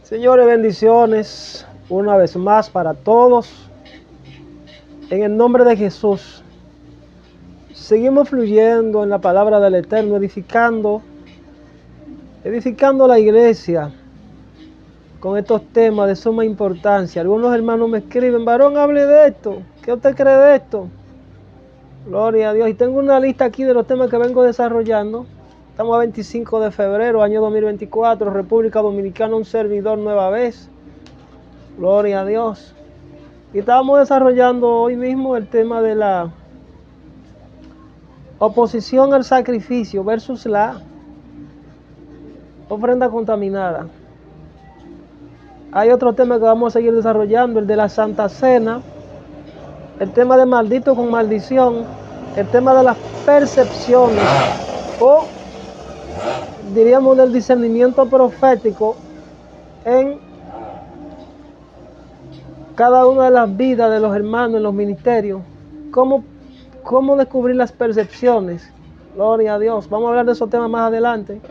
Señores, bendiciones una vez más para todos. En el nombre de Jesús, seguimos fluyendo en la palabra del Eterno, edificando la iglesia con estos temas de suma importancia. Algunos hermanos me escriben: varón, hable de esto. ¿Qué usted cree de esto? Gloria a Dios. Y tengo una lista aquí de los temas que vengo desarrollando. Estamos a 25 de febrero, año 2024, República Dominicana, un servidor nueva vez. Gloria a Dios. Y estábamos desarrollando hoy mismo el tema de la oposición al sacrificio versus la ofrenda contaminada. Hay otro tema que vamos a seguir desarrollando, el de la Santa Cena, el tema de maldito con maldición, el tema de las percepciones o diríamos del discernimiento profético en cada una de las vidas de los hermanos en los ministerios. ¿Cómo descubrir las percepciones? Gloria a Dios. Vamos a hablar de esos temas más adelante.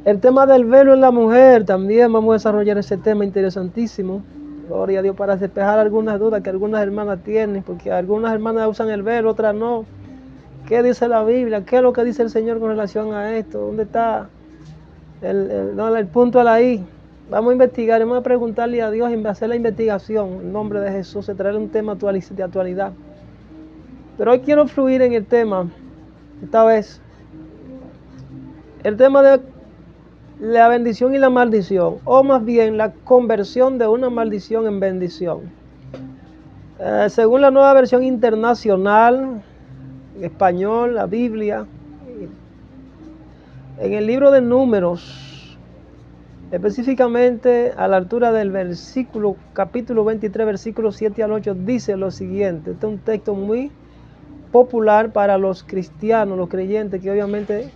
El tema del velo en la mujer, también vamos a desarrollar ese tema interesantísimo. Gloria a Dios, para despejar algunas dudas que algunas hermanas tienen, porque algunas hermanas usan el velo, otras no. ¿Qué dice la Biblia? ¿Qué es lo que dice el Señor con relación a esto? ¿Dónde está el punto a la I? Vamos a investigar, vamos a preguntarle a Dios y hacer la investigación en nombre de Jesús, y traer un tema de actualidad. Pero hoy quiero fluir en el tema, esta vez, el tema de la bendición y la maldición, o más bien la conversión de una maldición en bendición. Según la Nueva Versión Internacional, en español, la Biblia, en el libro de Números, específicamente a la altura del capítulo 23, versículos 7 al 8, dice lo siguiente. Este es un texto muy popular para los cristianos, los creyentes, que obviamente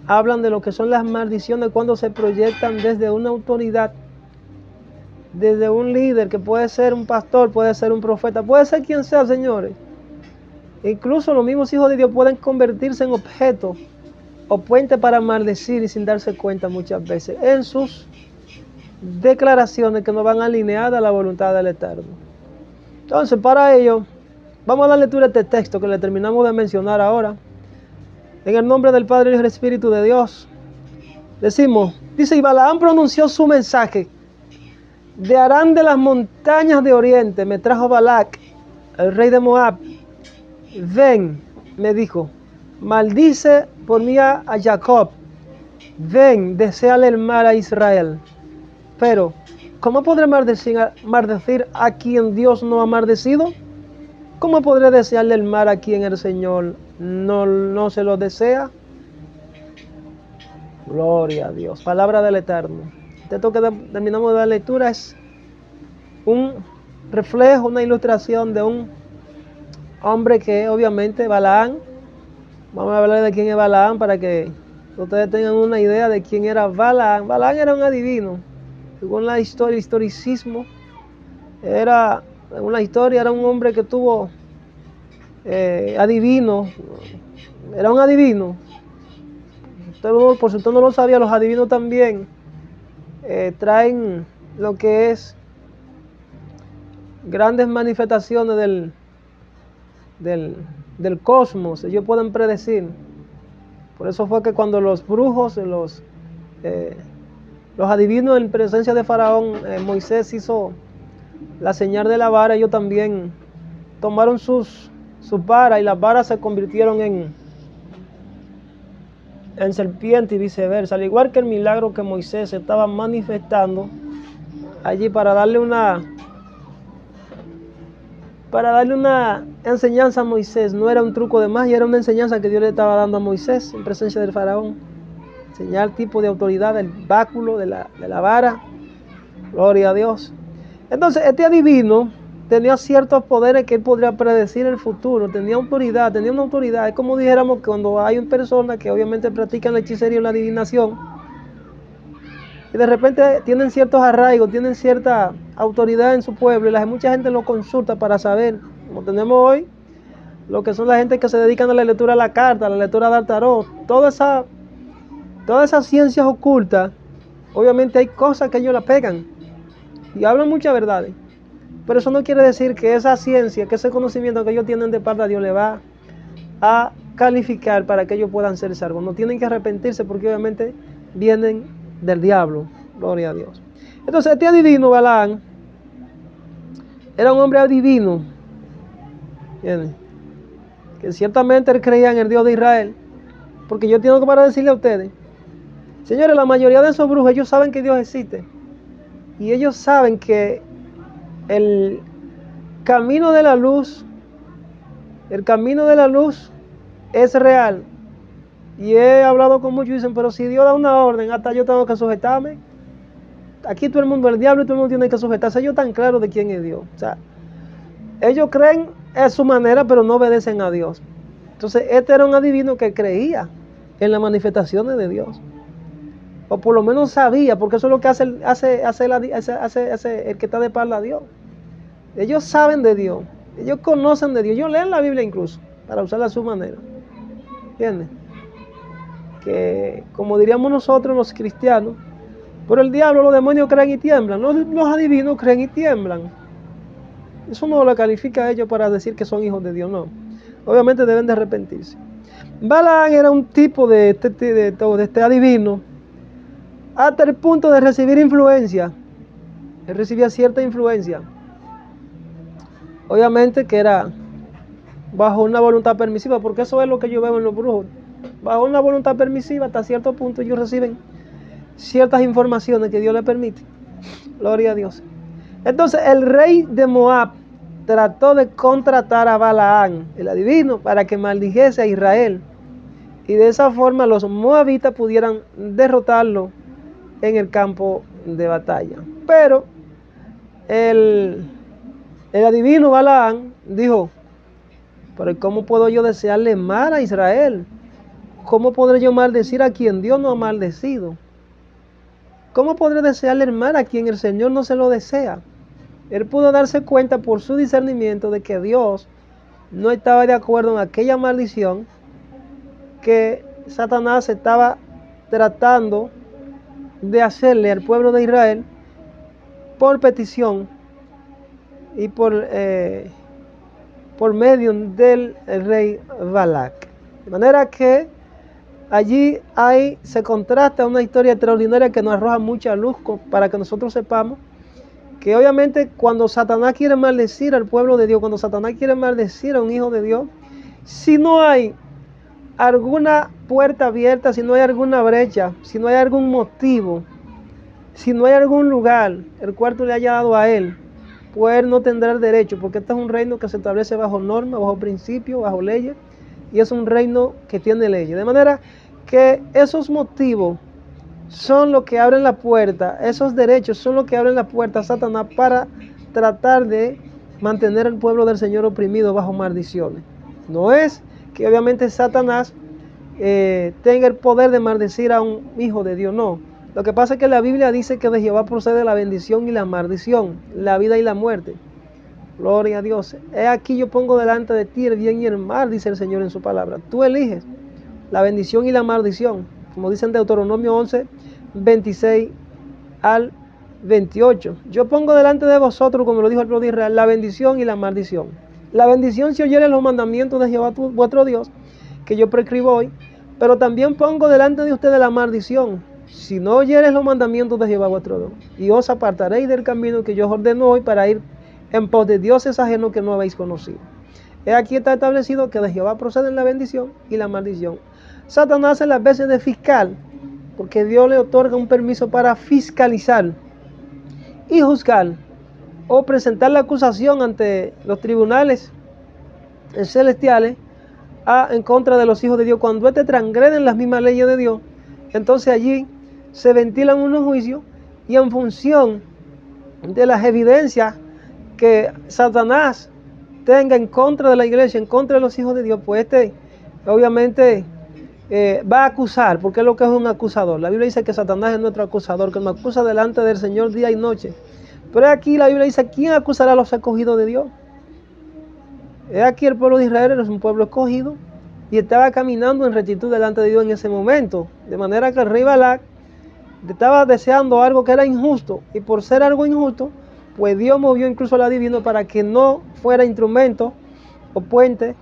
hablan de lo que son las maldiciones cuando se proyectan desde una autoridad, desde un líder, que puede ser un pastor, puede ser un profeta, puede ser quien sea, señores. Incluso los mismos hijos de Dios pueden convertirse en objetos o puentes para maldecir y sin darse cuenta muchas veces en sus declaraciones que no van alineadas a la voluntad del Eterno. Entonces, para ello, vamos a dar lectura a este texto que le terminamos de mencionar ahora. En el nombre del Padre y del Espíritu de Dios, dice: y Balaam pronunció su mensaje. De Harán, de las montañas de oriente, me trajo Balac, el rey de Moab. Ven, me dijo, maldice por mí a Jacob. Ven, deséale el mal a Israel. Pero, ¿cómo podré maldecir a quien Dios no ha maldecido? ¿Cómo podré desearle el mal a quien el Señor no se lo desea? Gloria a Dios. Palabra del Eterno. Este texto que terminamos de dar lectura es un reflejo, una ilustración de un hombre que obviamente Balaam. Vamos a hablar de quién es Balaam para que ustedes tengan una idea de quién era Balaam. Balaam era un adivino. Según la historia, el historicismo, era un hombre que tuvo adivino. Era un adivino. Por si usted no lo sabía, los adivinos también traen lo que es grandes manifestaciones del cosmos. Ellos pueden predecir. Por eso fue que cuando los brujos, los adivinos en presencia de Faraón, Moisés hizo la señal de la vara, ellos también tomaron sus varas y las varas se convirtieron en serpiente y viceversa, al igual que el milagro que Moisés estaba manifestando allí para darle una enseñanza a Moisés. No era un truco de magia, era una enseñanza que Dios le estaba dando a Moisés en presencia del faraón. Enseñar tipo de autoridad del báculo, de la vara. Gloria a Dios. Entonces, este adivino tenía ciertos poderes que él podría predecir el futuro. Tenía una autoridad. Es como dijéramos que cuando hay una persona que obviamente practican la hechicería y la adivinación, y de repente tienen ciertos arraigos, tienen cierta autoridad en su pueblo, y mucha gente lo consulta para saber, como tenemos hoy, lo que son la gente que se dedican a la lectura de la carta, a la lectura del tarot, todas esas ciencias ocultas Obviamente hay cosas que ellos la pegan y hablan muchas verdades. Pero eso no quiere decir que esa ciencia, que ese conocimiento que ellos tienen de parte de Dios le va a calificar para que ellos puedan ser salvos. No tienen que arrepentirse porque obviamente vienen del diablo. Gloria a Dios. Entonces este adivino Balaam era un hombre adivino. ¿Entienden? Que ciertamente él creía en el Dios de Israel. Porque yo tengo que para decirle a ustedes, señores, la mayoría de esos brujos, ellos saben que Dios existe. Y ellos saben que el camino de la luz, es real. Y he hablado con muchos y dicen, pero si Dios da una orden, hasta yo tengo que sujetarme. Aquí todo el mundo, el diablo y todo el mundo tiene que sujetarse. Ellos están claros de quién es Dios. O sea, ellos creen a su manera, pero no obedecen a Dios. Entonces, este era un adivino que creía en las manifestaciones de Dios. O por lo menos sabía, porque eso es lo que hace el que está de espalda a Dios. Ellos saben de Dios, ellos conocen de Dios, ellos leen la Biblia incluso, para usarla a su manera. ¿Entiendes? Que, como diríamos nosotros los cristianos, por el diablo los demonios creen y tiemblan, los adivinos creen y tiemblan. Eso no lo califica a ellos para decir que son hijos de Dios, no. Obviamente deben de arrepentirse. Balaam era un tipo de este adivino, hasta el punto de recibir influencia. Él recibía cierta influencia. Obviamente que era bajo una voluntad permisiva, porque eso es lo que yo veo en los brujos. Bajo una voluntad permisiva, hasta cierto punto ellos reciben ciertas informaciones que Dios les permite. Gloria a Dios. Entonces el rey de Moab trató de contratar a Balaam, el adivino, para que maldijese a Israel. Y de esa forma los moabitas pudieran derrotarlo en el campo de batalla. Pero el adivino Balaam dijo, pero ¿cómo puedo yo desearle mal a Israel? ¿Cómo podré yo maldecir a quien Dios no ha maldecido? ¿Cómo podré desearle el mal a quien el Señor no se lo desea? Él pudo darse cuenta por su discernimiento de que Dios no estaba de acuerdo en aquella maldición que Satanás estaba tratando de hacerle al pueblo de Israel por petición y por medio del rey Balac. De manera que allí se contrasta una historia extraordinaria que nos arroja mucha luz para que nosotros sepamos que obviamente cuando Satanás quiere maldecir al pueblo de Dios, cuando Satanás quiere maldecir a un hijo de Dios, si no hay alguna puerta abierta, si no hay alguna brecha, si no hay algún motivo, si no hay algún lugar el cual tú le haya dado a él, pues él no tendrá el derecho, porque este es un reino que se establece bajo normas, bajo principios, bajo leyes, y es un reino que tiene leyes. De manera que esos motivos son los que abren la puerta, esos derechos son los que abren la puerta a Satanás para tratar de mantener al pueblo del Señor oprimido bajo maldiciones. No es que obviamente Satanás tenga el poder de maldecir a un hijo de Dios, no. Lo que pasa es que la Biblia dice que de Jehová procede la bendición y la maldición, la vida y la muerte. Gloria a Dios. He aquí yo pongo delante de ti el bien y el mal, dice el Señor en su palabra. Tú eliges la bendición y la maldición, como dice en Deuteronomio 11, 26 al 28. Yo pongo delante de vosotros, como lo dijo el pueblo de Israel, la bendición y la maldición. La bendición si oyeren los mandamientos de Jehová vuestro Dios, que yo prescribo hoy, pero también pongo delante de ustedes la maldición, si no oyeres los mandamientos de Jehová vuestro Dios, y os apartaréis del camino que yo os ordeno hoy para ir en pos de dioses ajenos que no habéis conocido. Aquí está establecido que de Jehová proceden la bendición y la maldición. Satanás hace las veces de fiscal, porque Dios le otorga un permiso para fiscalizar y juzgar o presentar la acusación ante los tribunales celestiales en contra de los hijos de Dios. Cuando transgreden las mismas leyes de Dios, entonces allí se ventilan unos juicios y en función de las evidencias que Satanás tenga en contra de la iglesia, en contra de los hijos de Dios, pues obviamente va a acusar, porque es lo que es un acusador. La Biblia dice que Satanás es nuestro acusador, que nos acusa delante del Señor día y noche. Pero aquí la Biblia dice, ¿quién acusará a los escogidos de Dios? Aquí el pueblo de Israel es un pueblo escogido y estaba caminando en rectitud delante de Dios en ese momento. De manera que el rey Balac estaba deseando algo que era injusto, y por ser algo injusto, pues Dios movió incluso al adivino para que no fuera instrumento o puente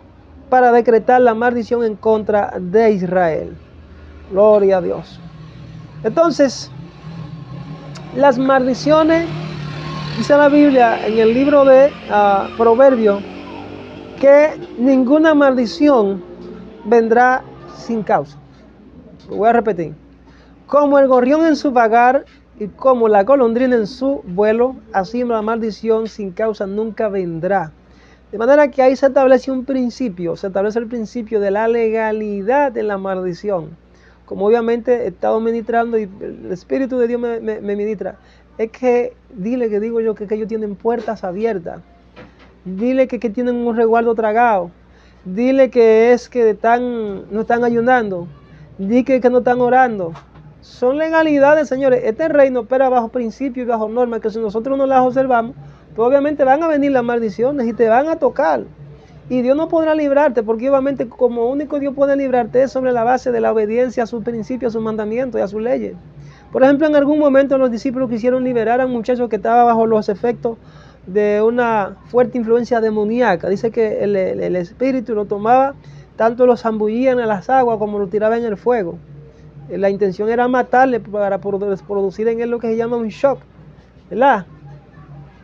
para decretar la maldición en contra de Israel. Gloria a Dios. Entonces, las maldiciones, dice la Biblia en el libro de Proverbios, que ninguna maldición vendrá sin causa. Lo voy a repetir. Como el gorrión en su vagar y como la golondrina en su vuelo, así la maldición sin causa nunca vendrá. De manera que ahí se establece un principio, se establece el principio de la legalidad en la maldición. Como obviamente he estado ministrando y el Espíritu de Dios me ministra, es que dile que digo yo que ellos tienen puertas abiertas. Dile que tienen un resguardo tragado. Dile que es que no están ayunando. Dile que no están orando. Son legalidades, señores. Este reino opera bajo principios y bajo normas que si nosotros no las observamos, pues obviamente van a venir las maldiciones y te van a tocar. Y Dios no podrá librarte, porque obviamente como único Dios puede librarte es sobre la base de la obediencia a sus principios, a sus mandamientos y a sus leyes. Por ejemplo, en algún momento los discípulos quisieron liberar a un muchacho que estaba bajo los efectos de una fuerte influencia demoníaca. Dice que el espíritu lo tomaba, tanto lo zambullía en las aguas como lo tiraba en el fuego. La intención era matarle para producir en él lo que se llama un shock, ¿verdad?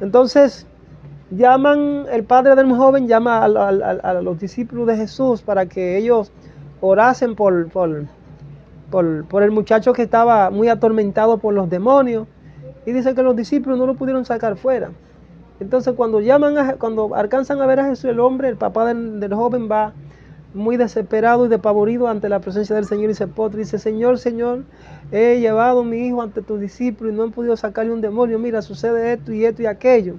Entonces, el padre del joven llama a los discípulos de Jesús para que ellos orasen por el muchacho que estaba muy atormentado por los demonios. Y dice que los discípulos no lo pudieron sacar fuera. Entonces cuando alcanzan a ver a Jesús, el papá del joven va muy desesperado y despavorido ante la presencia del Señor y se postra y dice: Señor, he llevado a mi hijo ante tus discípulos y no han podido sacarle un demonio. Mira, sucede esto y aquello.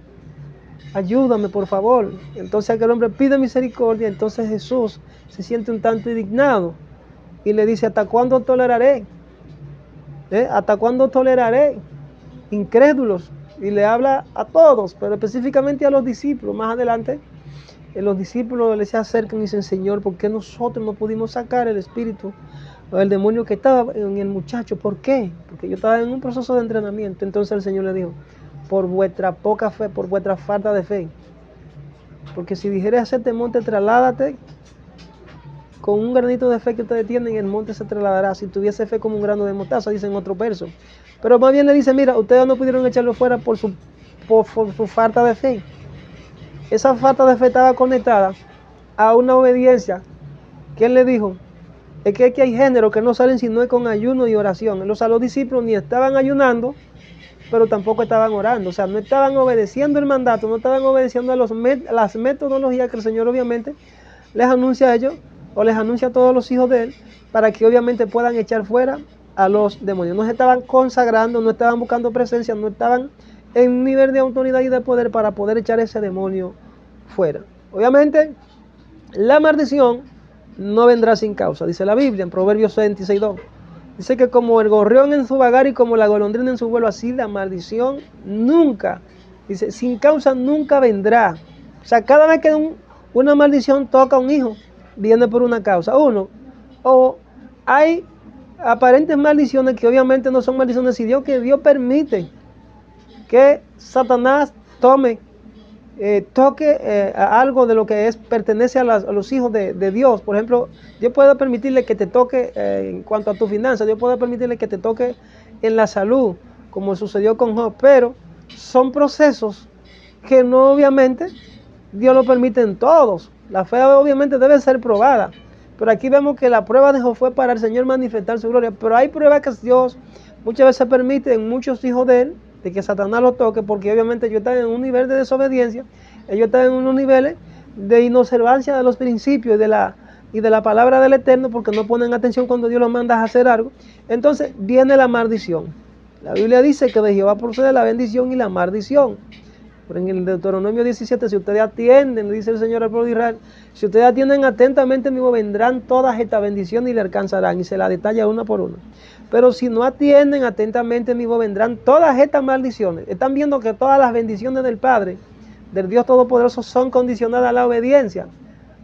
Ayúdame, por favor. Entonces aquel hombre pide misericordia. Entonces Jesús se siente un tanto indignado y le dice: ¿hasta cuándo toleraré? ¿Hasta cuándo toleraré? Incrédulos. Y le habla a todos, pero específicamente a los discípulos. Más adelante, los discípulos se acercan y dicen: Señor, ¿por qué nosotros no pudimos sacar el espíritu o el demonio que estaba en el muchacho? ¿Por qué? Porque yo estaba en un proceso de entrenamiento. Entonces el Señor le dijo: por vuestra poca fe, por vuestra falta de fe. Porque si dijeres a este monte, trasládate, con un granito de fe que ustedes tienen, el monte se trasladará. Si tuviese fe como un grano de mostaza, dice en otro verso. Pero más bien le dice: mira, ustedes no pudieron echarlo fuera por su falta de fe. Esa falta de fe estaba conectada a una obediencia que él le dijo: es que hay géneros que no salen si no es con ayuno y oración. Los discípulos ni estaban ayunando, pero tampoco estaban orando. O sea, no estaban obedeciendo el mandato, no estaban obedeciendo a las metodologías que el Señor obviamente les anuncia a ellos, o les anuncia a todos los hijos de él, para que obviamente puedan echar fuera a los demonios. No se estaban consagrando, no estaban buscando presencia, no estaban en un nivel de autoridad y de poder para poder echar ese demonio fuera. Obviamente, la maldición no vendrá sin causa, dice la Biblia en Proverbios 26:2. Dice que como el gorrión en su vagar y como la golondrina en su vuelo, así la maldición nunca, dice, sin causa nunca vendrá. O sea, cada vez que una maldición toca a un hijo, viene por una causa. O hay aparentes maldiciones que obviamente no son maldiciones, sino que Dios permite que Satanás toque algo de lo que pertenece a los hijos de Dios. Por ejemplo, Dios puede permitirle que te toque en cuanto a tu finanzas, Dios puede permitirle que te toque en la salud, como sucedió con Job, pero son procesos que no obviamente Dios lo permite en todos. La fe obviamente debe ser probada, pero aquí vemos que la prueba de Job fue para el Señor manifestar su gloria. Pero hay pruebas que Dios muchas veces permite en muchos hijos de él, de que Satanás lo toque, porque obviamente ellos están en un nivel de desobediencia, ellos están en unos niveles de inobservancia de los principios y de la palabra del Eterno, porque no ponen atención cuando Dios los manda a hacer algo. Entonces viene la maldición. La Biblia dice que de Jehová procede la bendición y la maldición. Pero en el Deuteronomio 17, si ustedes atienden, dice el Señor al pueblo de Israel, si ustedes atienden atentamente mi voz, vendrán todas estas bendiciones y le alcanzarán, y se la detalla una por una. Pero si no atienden atentamente mi voz, vendrán todas estas maldiciones. Están viendo que todas las bendiciones del Padre, del Dios Todopoderoso, son condicionadas a la obediencia,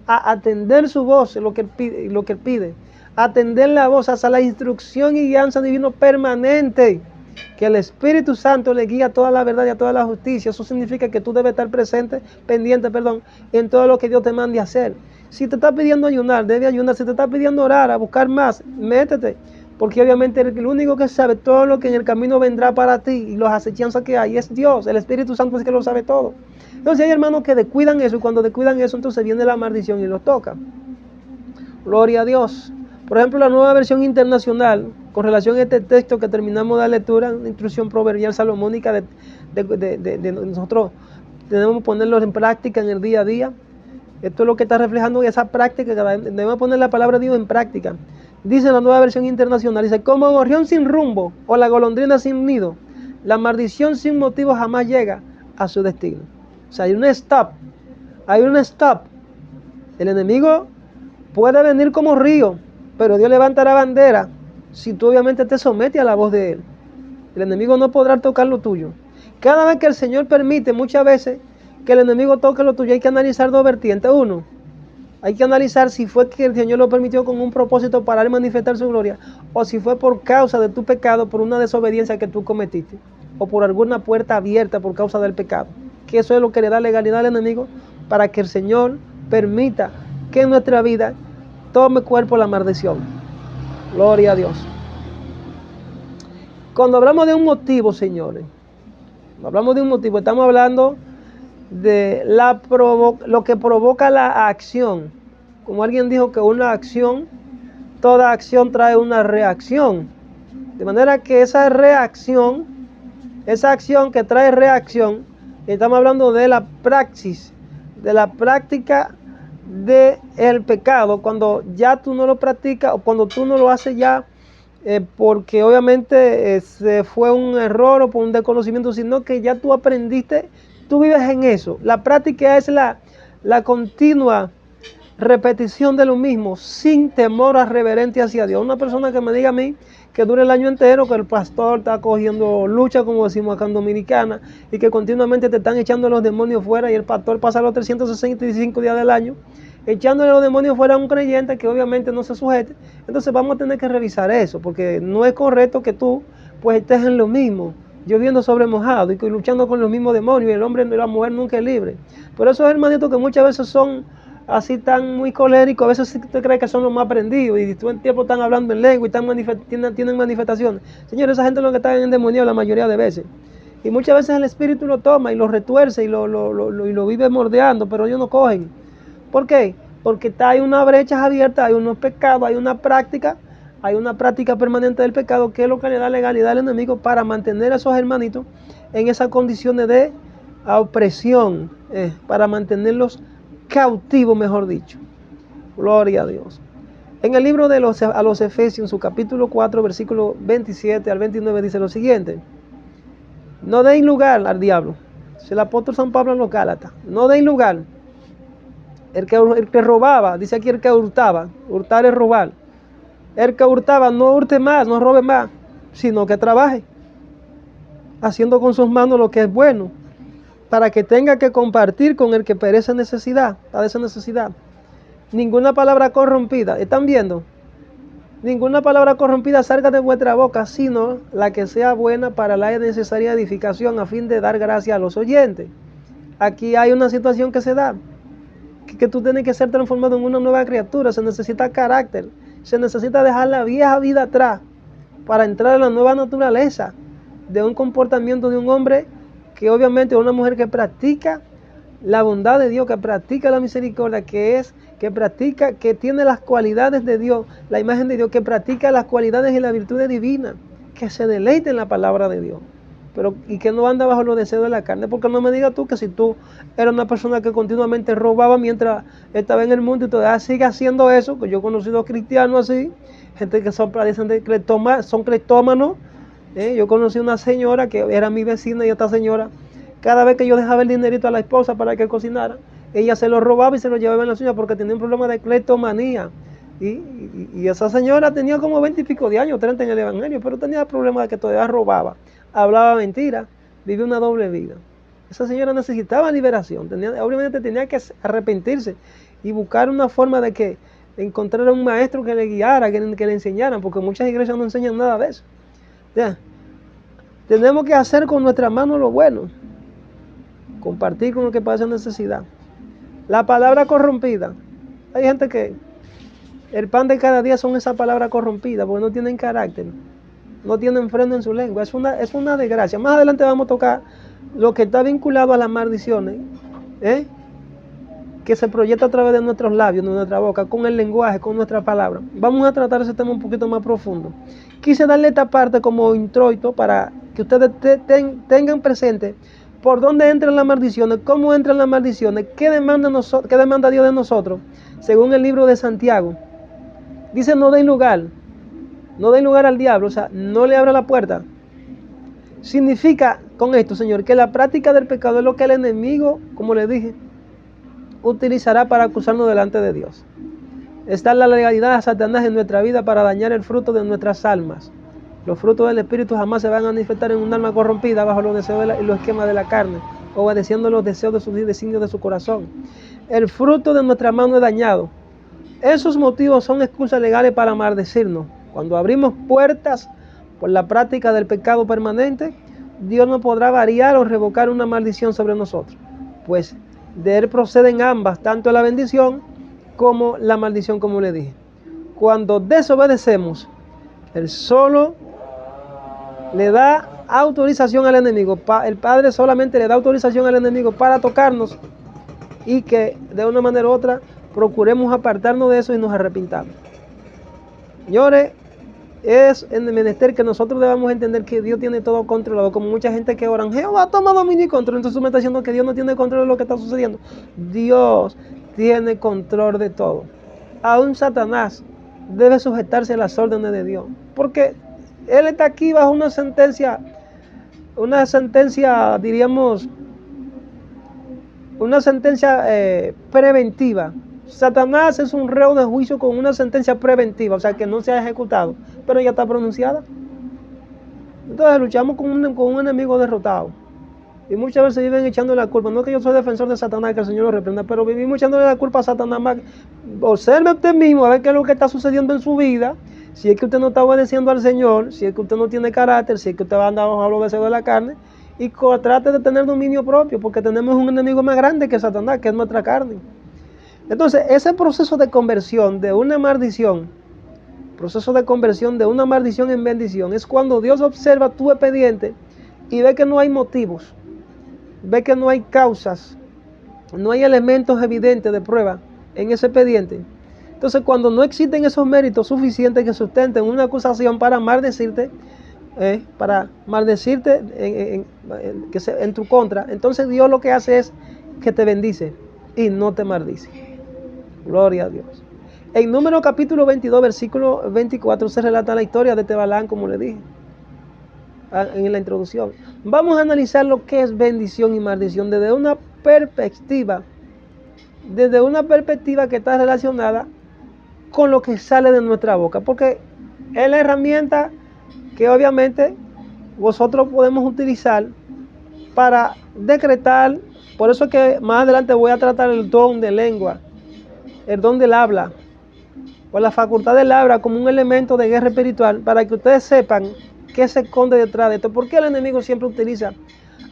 a atender su voz, lo que Él pide, atender la voz hasta la instrucción y guianza divino permanente, que el Espíritu Santo le guía a toda la verdad y a toda la justicia. Eso significa que tú debes estar pendiente, en todo lo que Dios te mande a hacer. Si te está pidiendo ayunar, debe ayunar. Si te está pidiendo orar, a buscar más, métete. Porque obviamente el único que sabe todo lo que en el camino vendrá para ti y las acechanzas que hay es Dios. El Espíritu Santo es que lo sabe todo. Entonces hay hermanos que descuidan eso, y cuando descuidan eso, entonces viene la maldición y los toca. Gloria a Dios. Por ejemplo, la Nueva Versión Internacional, con relación a este texto que terminamos de lectura, una instrucción proverbial salomónica de nosotros tenemos que ponerlo en práctica en el día a día. Esto es lo que está reflejando esa práctica, debemos poner la palabra de Dios en práctica. Dice la Nueva Versión Internacional, dice, como gorrión sin rumbo o la golondrina sin nido, la maldición sin motivo jamás llega a su destino. O sea, hay un stop. El enemigo puede venir como río, pero Dios levantará bandera si tú obviamente te sometes a la voz de Él. El enemigo no podrá tocar lo tuyo. Cada vez que el Señor permite, muchas veces, que el enemigo toque lo tuyo, hay que analizar dos vertientes. Uno, hay que analizar si fue que el Señor lo permitió con un propósito para manifestar su gloria, o si fue por causa de tu pecado, por una desobediencia que tú cometiste, o por alguna puerta abierta por causa del pecado. Que eso es lo que le da legalidad al enemigo, para que el Señor permita que en nuestra vida tome cuerpo la maldición. Gloria a Dios. Cuando hablamos de un motivo, señores, estamos hablando de lo que provoca la acción. Como alguien dijo que una acción, toda acción trae una reacción. De manera que esa acción que trae reacción, estamos hablando de la praxis, de la práctica del pecado, cuando ya tú no lo practicas o cuando tú no lo haces ya porque obviamente fue un error o por un desconocimiento, sino que ya tú aprendiste, tú vives en eso. La práctica es la continua repetición de lo mismo, sin temor a reverencia hacia Dios. Una persona que me diga a mí que dure el año entero, que el pastor está cogiendo lucha, como decimos acá en Dominicana, y que continuamente te están echando los demonios fuera, y el pastor pasa los 365 días del año echándole los demonios fuera a un creyente que obviamente no se sujete. Entonces vamos a tener que revisar eso, porque no es correcto que tú pues estés en lo mismo, lloviendo sobre mojado y luchando con los mismos demonios, y el hombre y la mujer nunca es libre. Por esos hermanitos que muchas veces son así tan muy coléricos, a veces sí te crees que son los más aprendidos y todo el tiempo están hablando en lengua y tienen manifestaciones. Señores, esa gente es lo que está endemoniado la mayoría de veces. Y muchas veces el espíritu lo toma y lo retuerce y lo vive mordeando, pero ellos no cogen. ¿Por qué? Porque hay una brecha abierta, hay unos pecados, hay una práctica permanente del pecado, que es lo que le da legalidad al enemigo para mantener a esos hermanitos en esas condiciones de opresión, para mantenerlos cautivos, mejor dicho. Gloria a Dios. En el libro de a los Efesios, en su capítulo 4, versículo 27 al 29, dice lo siguiente: no deis lugar al diablo. Es el apóstol San Pablo en los Gálatas. No deis lugar. El que robaba, dice aquí el que hurtaba, hurtar es robar. El que hurtaba, no hurte más, no robe más, sino que trabaje, haciendo con sus manos lo que es bueno, para que tenga que compartir con el que perece necesidad, padece necesidad. Ninguna palabra corrompida, ¿están viendo? Ninguna palabra corrompida salga de vuestra boca, sino la que sea buena para la necesaria edificación, a fin de dar gracia a los oyentes. Aquí hay una situación que se da, que tú tienes que ser transformado en una nueva criatura. Se necesita carácter, se necesita dejar la vieja vida atrás para entrar en la nueva naturaleza de un comportamiento de un hombre que obviamente es una mujer que practica la bondad de Dios, que practica la misericordia, que practica, que tiene las cualidades de Dios, la imagen de Dios, que practica las cualidades y las virtudes divinas, que se deleite en la palabra de Dios, y que no anda bajo los deseos de la carne. Porque no me digas tú que si tú eres una persona que continuamente robaba mientras estaba en el mundo y todavía sigue haciendo eso, que yo he conocido cristianos así, gente que son cleptómanos. Yo conocí una señora que era mi vecina, y esta señora, cada vez que yo dejaba el dinerito a la esposa para que cocinara, ella se lo robaba y se lo llevaba en la suya, porque tenía un problema de cleptomanía. Y esa señora tenía como 20 y pico de años, 30 en el evangelio, pero tenía el problema de que todavía robaba, hablaba mentira, vivía una doble vida. Esa señora necesitaba liberación, obviamente tenía que arrepentirse y buscar una forma de que encontrar a un maestro que le guiara, que le enseñara, porque muchas iglesias no enseñan nada de eso. ¿Ya? Tenemos que hacer con nuestras manos lo bueno, compartir con lo que pasa necesidad. La palabra corrompida, hay gente que el pan de cada día son esas palabras corrompidas, porque no tienen carácter, no tienen freno en su lengua, es una desgracia. Más adelante vamos a tocar lo que está vinculado a las maldiciones, que se proyecta a través de nuestros labios, de nuestra boca, con el lenguaje, con nuestra palabra. Vamos a tratar ese tema un poquito más profundo. Quise darle esta parte como introito para que ustedes tengan presente por dónde entran las maldiciones, cómo entran las maldiciones, qué demanda Dios de nosotros, según el libro de Santiago. Dice, no den lugar al diablo, o sea, no le abra la puerta. Significa con esto, Señor, que la práctica del pecado es lo que el enemigo, como le dije, utilizará para acusarnos delante de Dios. Está la legalidad de Satanás en nuestra vida para dañar el fruto de nuestras almas. Los frutos del Espíritu jamás se van a manifestar en un alma corrompida bajo los deseos y los esquemas de la carne, obedeciendo los deseos de sus designios de su corazón. El fruto de nuestra mano es dañado. Esos motivos son excusas legales para maldecirnos. Cuando abrimos puertas por la práctica del pecado permanente, Dios no podrá variar o revocar una maldición sobre nosotros, pues de Él proceden ambas, tanto la bendición como la maldición, como le dije. Cuando desobedecemos, Él solo le da autorización al enemigo. El Padre solamente le da autorización al enemigo para tocarnos, y que de una manera u otra procuremos apartarnos de eso y nos arrepintamos. Señores, es en el menester que nosotros debamos entender que Dios tiene todo controlado. Como mucha gente que oran, Jehová toma dominio y control. Entonces tú me estás diciendo que Dios no tiene control de lo que está sucediendo. Dios tiene control de todo. Aún Satanás debe sujetarse a las órdenes de Dios, porque él está aquí bajo una sentencia, diríamos, una sentencia preventiva. Satanás es un reo de juicio con una sentencia preventiva, o sea que no se ha ejecutado, pero ya está pronunciada. Entonces luchamos con un enemigo derrotado. Y muchas veces viven echando la culpa. No es que yo soy defensor de Satanás, que el Señor lo reprenda, pero vivimos echándole la culpa a Satanás más. Observe usted mismo a ver qué es lo que está sucediendo en su vida. Si es que usted no está obedeciendo al Señor, si es que usted no tiene carácter, si es que usted va a andar bajo los deseos de la carne, y trate de tener dominio propio, porque tenemos un enemigo más grande que Satanás, que es nuestra carne. Entonces, ese proceso de conversión de una maldición, en bendición, es cuando Dios observa tu expediente y ve que no hay motivos, ve que no hay causas, no hay elementos evidentes de prueba en ese expediente. Entonces, cuando no existen esos méritos suficientes que sustenten una acusación para maldecirte, en tu contra, entonces Dios lo que hace es que te bendice y no te maldice. Gloria a Dios. En Números capítulo 22, versículo 24, se relata la historia de Balaam, como le dije en la introducción. Vamos a analizar lo que es bendición y maldición desde una perspectiva que está relacionada con lo que sale de nuestra boca, porque es la herramienta que obviamente vosotros podemos utilizar para decretar. Por eso es que más adelante voy a tratar el don de lengua, el don del habla, o la facultad del habla como un elemento de guerra espiritual, para que ustedes sepan qué se esconde detrás de esto. ¿Por qué el enemigo siempre utiliza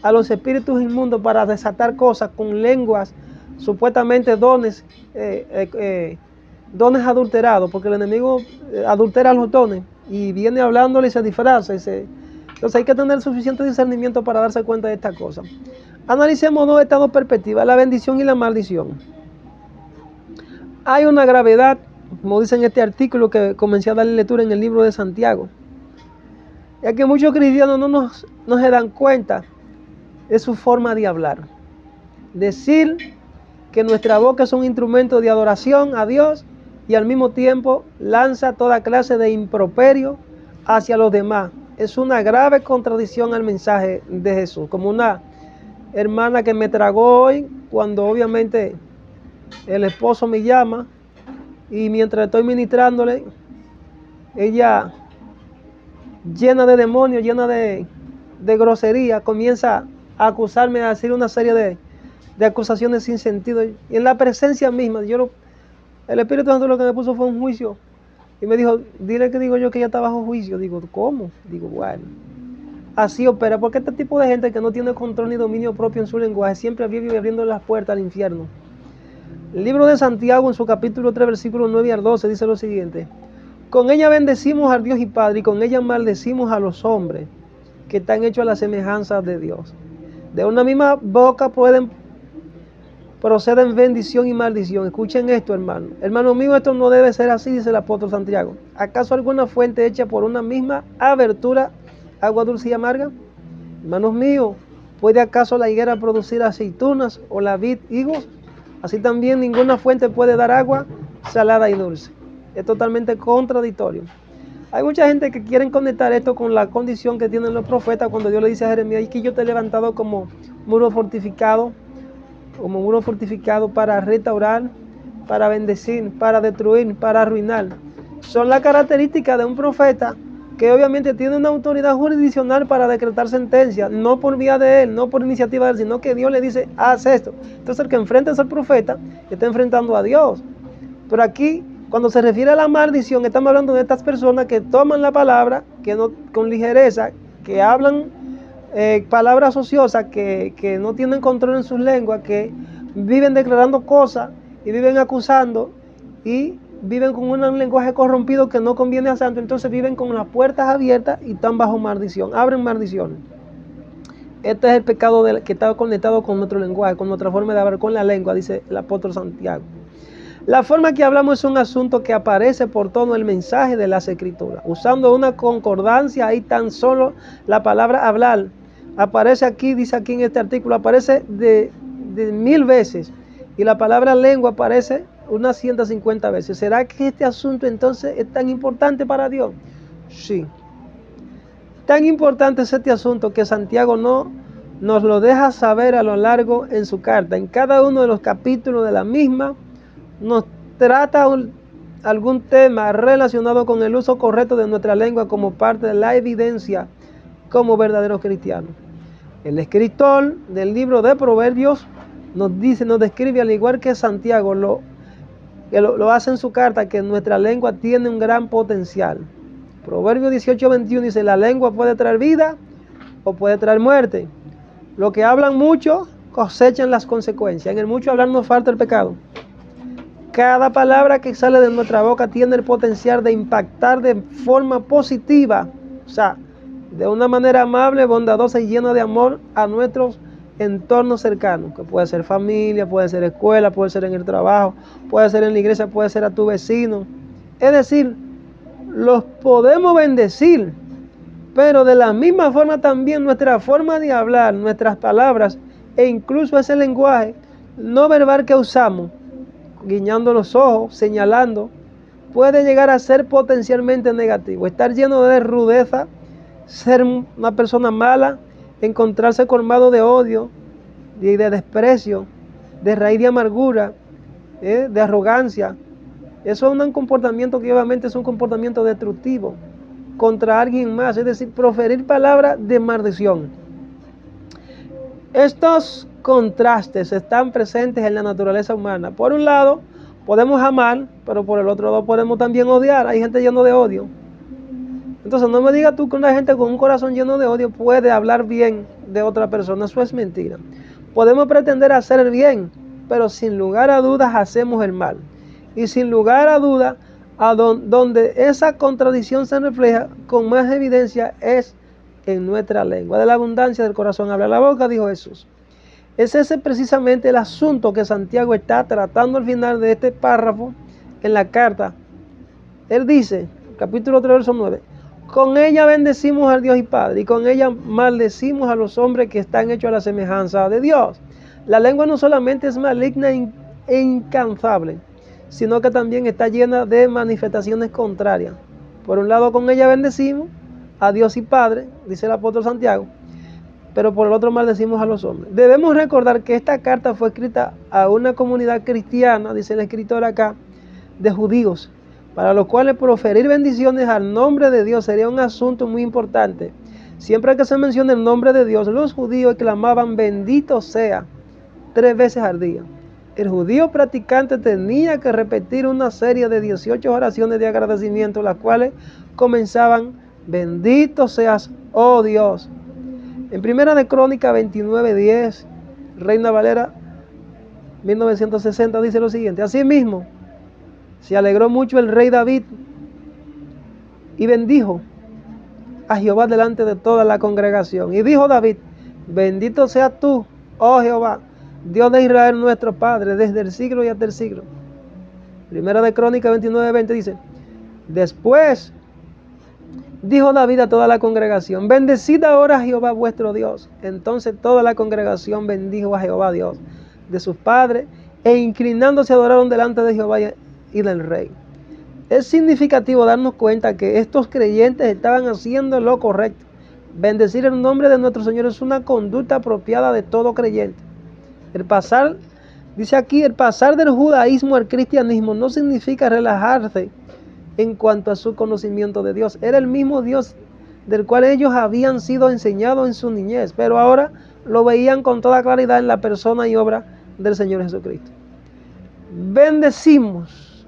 a los espíritus inmundos para desatar cosas con lenguas, supuestamente dones adulterados? Porque el enemigo adultera los dones y viene hablándole y se disfraza. Entonces hay que tener suficiente discernimiento para darse cuenta de estas cosas. Analicemos estas dos perspectivas, la bendición y la maldición. Hay una gravedad, como dice en este artículo que comencé a darle lectura en el libro de Santiago. Es que muchos cristianos no se dan cuenta de su forma de hablar. Decir que nuestra boca es un instrumento de adoración a Dios y al mismo tiempo lanza toda clase de improperio hacia los demás. Es una grave contradicción al mensaje de Jesús. Como una hermana que me tragó hoy, cuando obviamente el esposo me llama y mientras estoy ministrándole, ella, llena de demonios, llena de grosería, comienza a acusarme, a decir una serie de acusaciones sin sentido. Y en la presencia misma, El Espíritu Santo lo que me puso fue un juicio. Y me dijo, dile que digo yo que ella está bajo juicio. Digo, ¿cómo? Digo, bueno. Así opera, porque este tipo de gente que no tiene control ni dominio propio en su lenguaje siempre vive abriendo las puertas al infierno. El libro de Santiago en su capítulo 3, versículos 9 al 12 dice lo siguiente: con ella bendecimos al Dios y Padre, y con ella maldecimos a los hombres que están hechos a la semejanza de Dios. De una misma boca proceden bendición y maldición. Escuchen esto, hermano. Hermano mío, esto no debe ser así, dice el apóstol Santiago. ¿Acaso alguna fuente hecha por una misma abertura, agua dulce y amarga? Hermanos míos, ¿puede acaso la higuera producir aceitunas o la vid higos? Así también ninguna fuente puede dar agua salada y dulce. Es totalmente contradictorio. Hay mucha gente que quieren conectar esto con la condición que tienen los profetas cuando Dios le dice a Jeremías, y que yo te he levantado como muro fortificado para restaurar, para bendecir, para destruir, para arruinar. Son las características de un profeta que obviamente tiene una autoridad jurisdiccional para decretar sentencia, no por vía de él, no por iniciativa de él, sino que Dios le dice, haz esto. Entonces el que enfrenta a ese profeta está enfrentando a Dios. Pero aquí, cuando se refiere a la maldición, estamos hablando de estas personas que toman la palabra, que no, con ligereza, que hablan palabras ociosas, que no tienen control en sus lenguas, que viven declarando cosas y viven acusando y viven con un lenguaje corrompido que no conviene a santo. Entonces viven con las puertas abiertas y están bajo maldición, abren maldición. Este es el pecado que está conectado con nuestro lenguaje, con nuestra forma de hablar, con la lengua, dice el apóstol Santiago. La forma que hablamos es un asunto que aparece por todo el mensaje de las Escrituras. Usando una concordancia, ahí tan solo la palabra hablar aparece aquí, dice aquí en este artículo, aparece de 1000 veces. Y la palabra lengua aparece unas 150 veces. ¿Será que este asunto entonces es tan importante para Dios? Sí. Tan importante es este asunto que Santiago no nos lo deja saber a lo largo en su carta. En cada uno de los capítulos de la misma nos trata algún tema relacionado con el uso correcto de nuestra lengua como parte de la evidencia como verdaderos cristianos. El escritor del libro de Proverbios nos describe, al igual que Santiago lo hace en su carta, que nuestra lengua tiene un gran potencial. Proverbios 18:21 dice, la lengua puede traer vida o puede traer muerte. Los que hablan mucho cosechan las consecuencias. En el mucho hablar nos falta el pecado. Cada palabra que sale de nuestra boca tiene el potencial de impactar de forma positiva, o sea, de una manera amable, bondadosa y llena de amor a nuestros entornos cercanos, que puede ser familia, puede ser escuela, puede ser en el trabajo, puede ser en la iglesia, puede ser a tu vecino. Es decir, los podemos bendecir, pero de la misma forma también nuestra forma de hablar, nuestras palabras e incluso ese lenguaje no verbal que usamos, guiñando los ojos, señalando, puede llegar a ser potencialmente negativo. Estar lleno de rudeza, ser una persona mala, encontrarse colmado de odio y de desprecio, de raíz de amargura, de arrogancia. Eso es un comportamiento que obviamente es un comportamiento destructivo contra alguien más, es decir, proferir palabras de maldición. Estos contrastes están presentes en la naturaleza humana. Por un lado, podemos amar, pero por el otro lado podemos también odiar. Hay gente llena de odio. Entonces no me digas tú que una gente con un corazón lleno de odio puede hablar bien de otra persona. Eso es mentira. Podemos pretender hacer el bien, pero sin lugar a dudas hacemos el mal. Y sin lugar a dudas, donde esa contradicción se refleja con más evidencia es en nuestra lengua. De la abundancia del corazón habla la boca, dijo Jesús. Ese es precisamente el asunto que Santiago está tratando al final de este párrafo en la carta. Él dice, capítulo 3, verso 9, con ella bendecimos al Dios y Padre, y con ella maldecimos a los hombres que están hechos a la semejanza de Dios. La lengua no solamente es maligna e incansable, sino que también está llena de manifestaciones contrarias. Por un lado, con ella bendecimos a Dios y Padre, dice el apóstol Santiago, pero por el otro maldecimos a los hombres. Debemos recordar que esta carta fue escrita a una comunidad cristiana, dice el escritor acá, de judíos, para los cuales proferir bendiciones al nombre de Dios sería un asunto muy importante. Siempre que se menciona el nombre de Dios, los judíos clamaban bendito sea 3 veces al día. el judío practicante tenía que repetir una serie de 18 oraciones de agradecimiento, las cuales comenzaban: bendito seas, oh Dios. En Primera de Crónicas 29:10, Reina Valera 1960, dice lo siguiente: asimismo, se alegró mucho el rey David y bendijo a Jehová delante de toda la congregación. Y dijo David: bendito seas tú, oh Jehová, Dios de Israel nuestro Padre, desde el siglo y hasta el siglo. Primera de Crónicas 29:20 dice: después dijo David a toda la congregación: bendecid ahora a Jehová vuestro Dios. Entonces toda la congregación bendijo a Jehová Dios de sus padres, e inclinándose adoraron delante de Jehová y del rey. Es significativo darnos cuenta que estos creyentes estaban haciendo lo correcto. Bendecir el nombre de nuestro Señor es una conducta apropiada de todo creyente. Dice aquí, el pasar del judaísmo al cristianismo no significa relajarse en cuanto a su conocimiento de Dios. Era el mismo Dios del cual ellos habían sido enseñados en su niñez, pero ahora lo veían con toda claridad en la persona y obra del Señor Jesucristo. Bendecimos,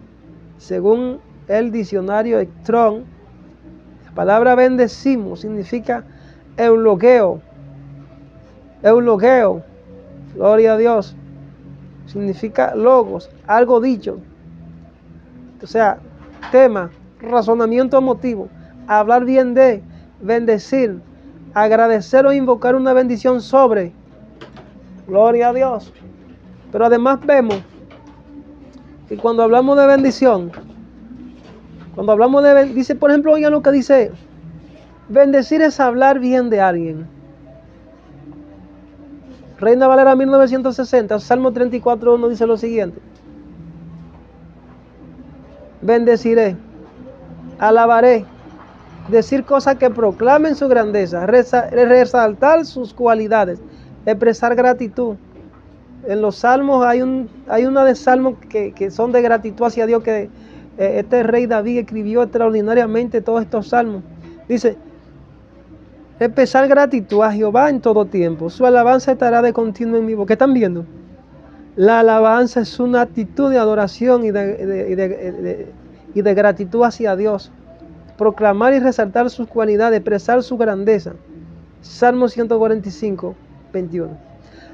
según el diccionario Strong, la palabra bendecimos significa eulogeo, gloria a Dios, significa logos, algo dicho, o sea, tema, razonamiento emotivo, hablar bien de, bendecir, agradecer o invocar una bendición sobre, gloria a Dios. Pero además vemos que cuando hablamos de bendición, dice, por ejemplo, oigan lo que dice: bendecir es hablar bien de alguien. Reina Valera 1960, Salmo 34:1 dice lo siguiente: bendeciré, alabaré, decir cosas que proclamen su grandeza, resaltar sus cualidades, expresar gratitud. En los salmos hay una de salmos que son de gratitud hacia Dios, que este rey David escribió extraordinariamente todos estos salmos. Dice: expresar gratitud a Jehová en todo tiempo, su alabanza estará de continuo en mi boca. ¿Qué están viendo? La alabanza es una actitud de adoración y de gratitud hacia Dios. Proclamar y resaltar sus cualidades, expresar su grandeza. Salmo 145:21.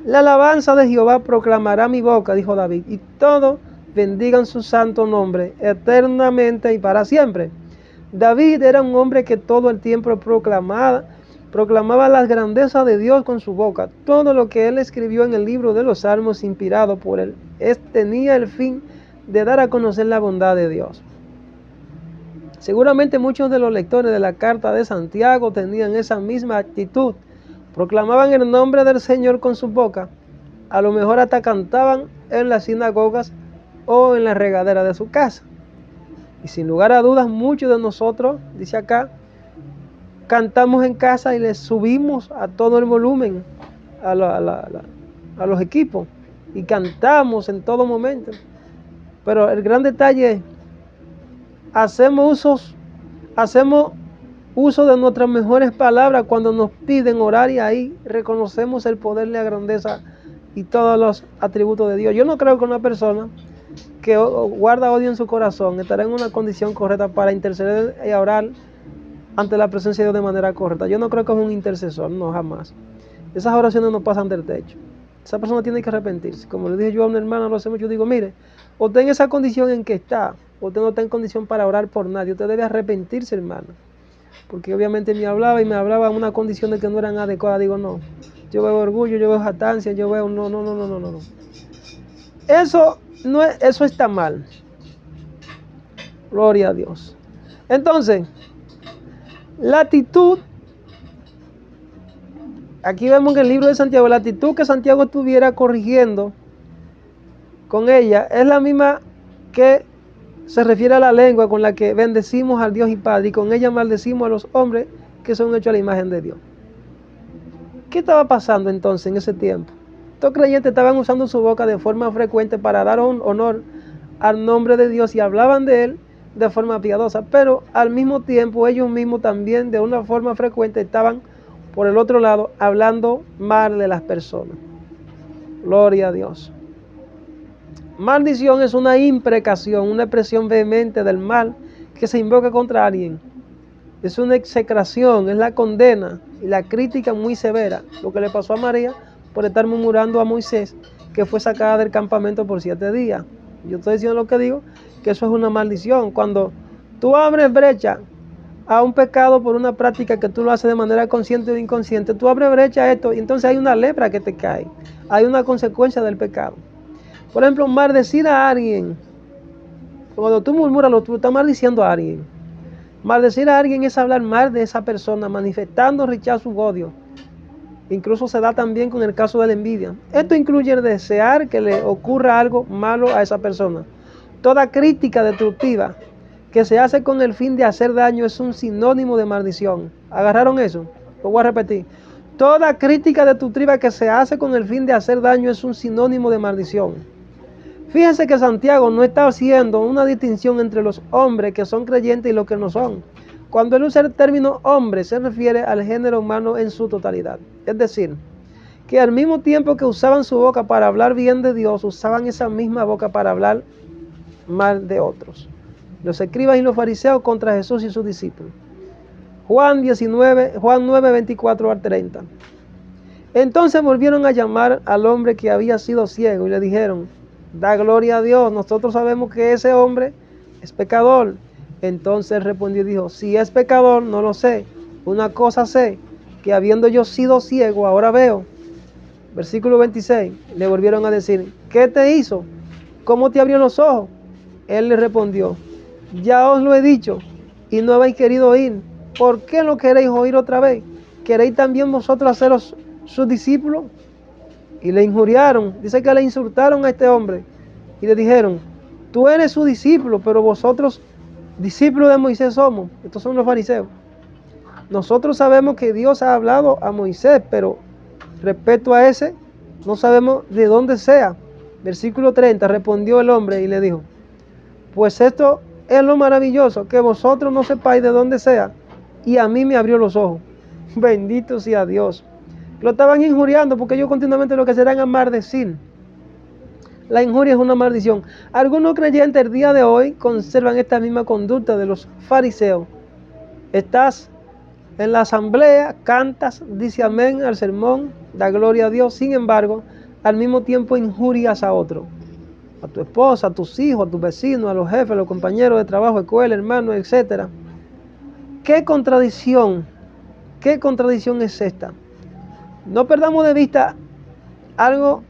La alabanza de Jehová proclamará mi boca, dijo David, y todos bendigan su santo nombre eternamente y para siempre. David era un hombre que todo el tiempo proclamaba las grandezas de Dios con su boca. Todo lo que él escribió en el libro de los Salmos, inspirado por él, tenía el fin de dar a conocer la bondad de Dios. Seguramente muchos de los lectores de la carta de Santiago tenían esa misma actitud. Proclamaban el nombre del Señor con su boca. A lo mejor hasta cantaban en las sinagogas o en la regadera de su casa. Y sin lugar a dudas, muchos de nosotros, dice acá, cantamos en casa y le subimos a todo el volumen a los equipos y cantamos en todo momento. Pero el gran detalle es: hacemos uso de nuestras mejores palabras cuando nos piden orar, y ahí reconocemos el poder, la grandeza y todos los atributos de Dios. Yo no creo que una persona que guarda odio en su corazón estará en una condición correcta para interceder y orar ante la presencia de Dios de manera correcta. Yo no creo que es un intercesor, no, jamás. Esas oraciones no pasan del techo. Esa persona tiene que arrepentirse. Como le dije yo a una hermana, lo hace mucho, digo: mire, usted en esa condición en que está, usted no está en condición para orar por nadie, usted debe arrepentirse, hermano. Porque obviamente me hablaba en una condición de que no eran adecuadas. Digo: no, yo veo orgullo, yo veo jactancia, yo veo no. Eso está mal. Gloria a Dios. Entonces, la actitud, aquí vemos en el libro de Santiago, la actitud que Santiago estuviera corrigiendo con ella es la misma que se refiere a la lengua con la que bendecimos al Dios y Padre, y con ella maldecimos a los hombres que son hechos a la imagen de Dios. ¿Qué estaba pasando entonces en ese tiempo? Estos creyentes estaban usando su boca de forma frecuente para dar honor al nombre de Dios y hablaban de Él de forma piadosa, pero al mismo tiempo ellos mismos también de una forma frecuente estaban, por el otro lado, hablando mal de las personas. Gloria a Dios. Maldición es una imprecación, una expresión vehemente del mal que se invoca contra alguien. Es una execración, es la condena y la crítica muy severa. Lo que le pasó a María por estar murmurando a Moisés, que fue sacada del campamento por 7 días. Yo estoy diciendo lo que digo, que eso es una maldición. Cuando tú abres brecha a un pecado por una práctica que tú lo haces de manera consciente o inconsciente, tú abres brecha a esto y entonces hay una lepra que te cae. Hay una consecuencia del pecado. Por ejemplo, maldecir a alguien. Cuando tú murmuras, tú estás maldiciendo a alguien. Maldecir a alguien es hablar mal de esa persona, manifestando rechazo u odio. Incluso se da también con el caso de la envidia. Esto incluye el desear que le ocurra algo malo a esa persona. Toda crítica destructiva que se hace con el fin de hacer daño es un sinónimo de maldición. ¿Agarraron eso? Lo voy a repetir. Toda crítica destructiva que se hace con el fin de hacer daño es un sinónimo de maldición. Fíjense que Santiago no está haciendo una distinción entre los hombres que son creyentes y los que no son. Cuando él usa el término hombre, se refiere al género humano en su totalidad. Es decir, que al mismo tiempo que usaban su boca para hablar bien de Dios, usaban esa misma boca para hablar mal de otros. Los escribas y los fariseos contra Jesús y sus discípulos. Juan 9, 24 al 30. Entonces volvieron a llamar al hombre que había sido ciego y le dijeron: da gloria a Dios, nosotros sabemos que ese hombre es pecador. Entonces respondió y dijo: si es pecador, no lo sé. Una cosa sé, que habiendo yo sido ciego, ahora veo. Versículo 26, le volvieron a decir: ¿qué te hizo? ¿Cómo te abrió los ojos? Él le respondió: ya os lo he dicho, y no habéis querido oír. ¿Por qué no queréis oír otra vez? ¿Queréis también vosotros haceros sus discípulos? Y le injuriaron, dice que le insultaron a este hombre y le dijeron: tú eres su discípulo, pero vosotros discípulos de Moisés somos. Estos son los fariseos. Nosotros sabemos que Dios ha hablado a Moisés, pero respecto a ese, no sabemos de dónde sea. Versículo 30, respondió el hombre y le dijo: pues esto es lo maravilloso, que vosotros no sepáis de dónde sea, y a mí me abrió los ojos. Bendito sea Dios. Lo estaban injuriando porque ellos continuamente lo que serán a maldecir. La injuria es una maldición. Algunos creyentes el día de hoy conservan esta misma conducta de los fariseos. Estás en la asamblea, cantas, dice amén al sermón, da gloria a Dios. Sin embargo, al mismo tiempo injurias a otro. A tu esposa, a tus hijos, a tus vecinos, a los jefes, a los compañeros de trabajo, escuela, hermanos, etc. ¿Qué contradicción es esta? No perdamos de vista algo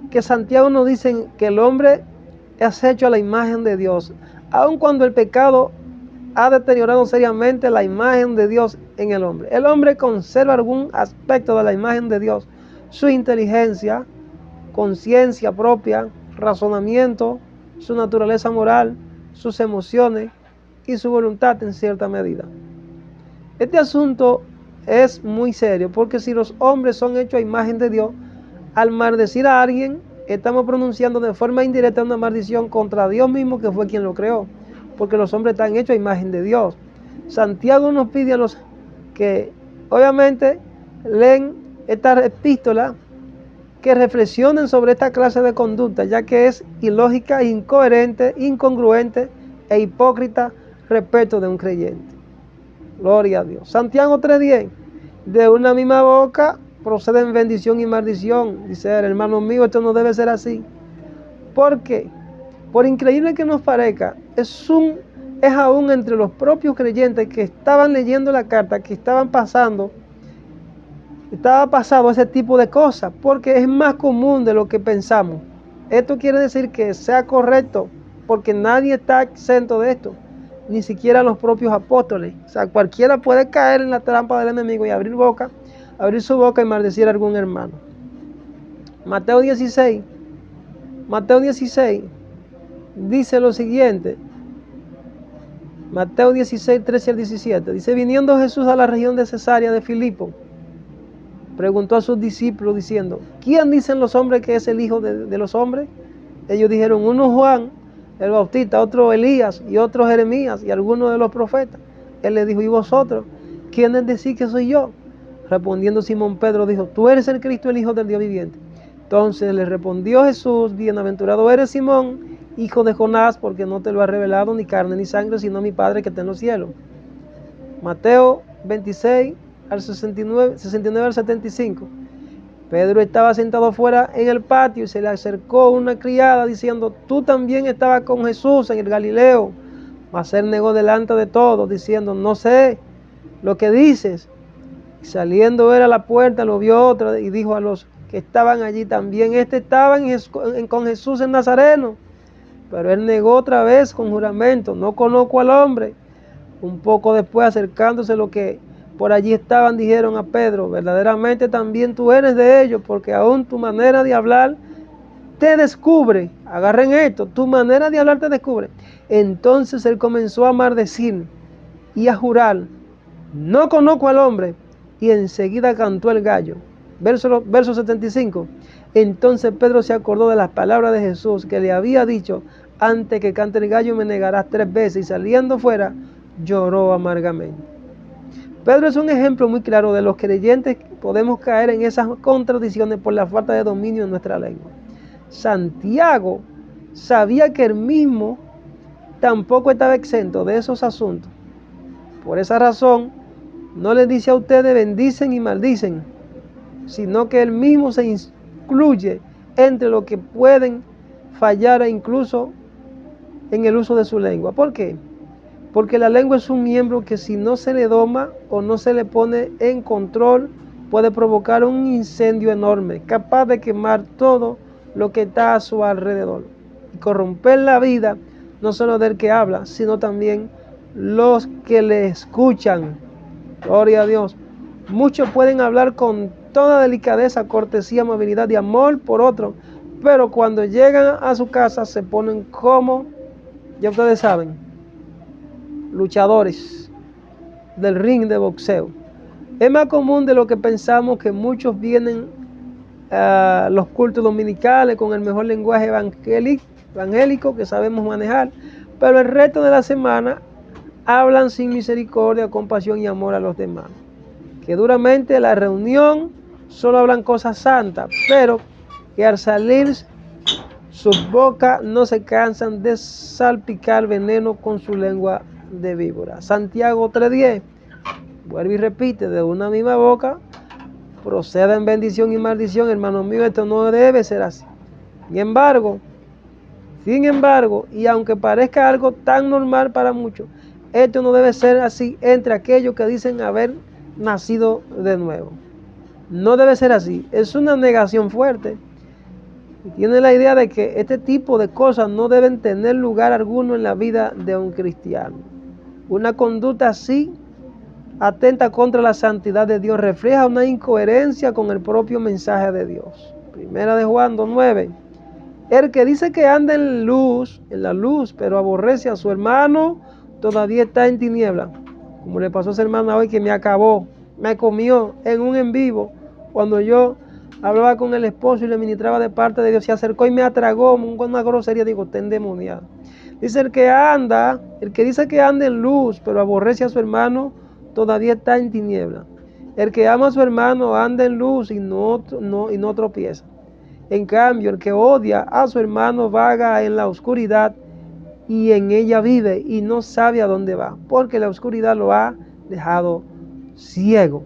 que Santiago nos dice, que el hombre es hecho a la imagen de Dios. Aun cuando el pecado ha deteriorado seriamente la imagen de Dios en el hombre. El hombre conserva algún aspecto de la imagen de Dios. Su inteligencia, conciencia propia, razonamiento, su naturaleza moral, sus emociones y su voluntad en cierta medida. Este asunto es muy serio, porque si los hombres son hechos a imagen de Dios, al maldecir a alguien, estamos pronunciando de forma indirecta una maldición contra Dios mismo, que fue quien lo creó, porque los hombres están hechos a imagen de Dios. Santiago nos pide a los que obviamente leen esta epístola que reflexionen sobre esta clase de conducta, ya que es ilógica, incoherente, incongruente e hipócrita respecto de un creyente. Gloria a Dios. Santiago 3:10, de una misma boca proceden bendición y maldición. Dice el hermano mío, esto no debe ser así. ¿Por qué? Por increíble que nos parezca, es aún entre los propios creyentes que estaban leyendo la carta, que estaba pasando ese tipo de cosas, porque es más común de lo que pensamos. Esto quiere decir que sea correcto, porque nadie está exento de esto, ni siquiera los propios apóstoles. O sea, cualquiera puede caer en la trampa del enemigo y abrir su boca y maldecir a algún hermano. Mateo 16 dice lo siguiente. Mateo 16, 13 al 17. Dice: viniendo Jesús a la región de Cesarea de Filipo, preguntó a sus discípulos diciendo: ¿quién dicen los hombres que es el Hijo de los hombres? Ellos dijeron: uno Juan el Bautista, otro Elías, y otro Jeremías, y algunos de los profetas. Él les dijo: ¿y vosotros? ¿Quiénes decís que soy yo? Respondiendo Simón Pedro dijo: tú eres el Cristo, el Hijo del Dios viviente. Entonces le respondió Jesús: bienaventurado eres, Simón, hijo de Jonás, porque no te lo ha revelado ni carne ni sangre, sino mi Padre que está en los cielos. Mateo 26, al 69 al 75. Pedro estaba sentado afuera en el patio y se le acercó una criada diciendo: tú también estabas con Jesús en el Galileo. Mas él negó delante de todos, diciendo: no sé lo que dices. Y saliendo él a la puerta, lo vio otro y dijo a los que estaban allí también: estaba con Jesús en Nazareno. Pero él negó otra vez con juramento: no conozco al hombre. Un poco después, acercándose los que por allí estaban, dijeron a Pedro: verdaderamente también tú eres de ellos, porque aún tu manera de hablar te descubre. Agarren esto, tu manera de hablar te descubre. Entonces él comenzó a maldecir y a jurar: no conozco al hombre. Y enseguida cantó el gallo. Verso 75. Entonces Pedro se acordó de las palabras de Jesús, que le había dicho: antes que cante el gallo me negarás 3 veces. Y saliendo fuera, lloró amargamente. Pedro es un ejemplo muy claro de los creyentes que podemos caer en esas contradicciones por la falta de dominio en nuestra lengua. Santiago sabía que él mismo tampoco estaba exento de esos asuntos. Por esa razón, no les dice a ustedes bendicen y maldicen, sino que él mismo se incluye entre los que pueden fallar incluso en el uso de su lengua. ¿Por qué? Porque la lengua es un miembro que, si no se le doma o no se le pone en control, puede provocar un incendio enorme, capaz de quemar todo lo que está a su alrededor y corromper la vida no solo del que habla, sino también los que le escuchan. Gloria a Dios. Muchos pueden hablar con toda delicadeza, cortesía, amabilidad y amor por otro, pero cuando llegan a su casa se ponen como, ya ustedes saben, luchadores del ring de boxeo. Es más común de lo que pensamos que muchos vienen a los cultos dominicales con el mejor lenguaje evangélico que sabemos manejar, pero el resto de la semana hablan sin misericordia, compasión y amor a los demás. Que duramente la reunión solo hablan cosas santas, pero que al salir sus bocas no se cansan de salpicar veneno con su lengua de víbora. Santiago 3:10, vuelve y repite: de una misma boca proceden bendición y maldición. Hermano mío, esto no debe ser así. Sin embargo, y aunque parezca algo tan normal para muchos, esto no debe ser así entre aquellos que dicen haber nacido de nuevo. No debe ser así. Es una negación fuerte. Y tiene la idea de que este tipo de cosas no deben tener lugar alguno en la vida de un cristiano. Una conducta así atenta contra la santidad de Dios, refleja una incoherencia con el propio mensaje de Dios. Primera de Juan 2:9. El que dice que anda en la luz, pero aborrece a su hermano, todavía está en tiniebla. Como le pasó a esa hermana hoy, que me comió en un en vivo, cuando yo hablaba con el esposo y le ministraba de parte de Dios, se acercó y me atragó con una grosería. Digo, está endemoniado. Dice: el que dice que anda en luz, pero aborrece a su hermano, todavía está en tiniebla. El que ama a su hermano anda en luz y no tropieza. En cambio, el que odia a su hermano vaga en la oscuridad y en ella vive y no sabe a dónde va, porque la oscuridad lo ha dejado ciego.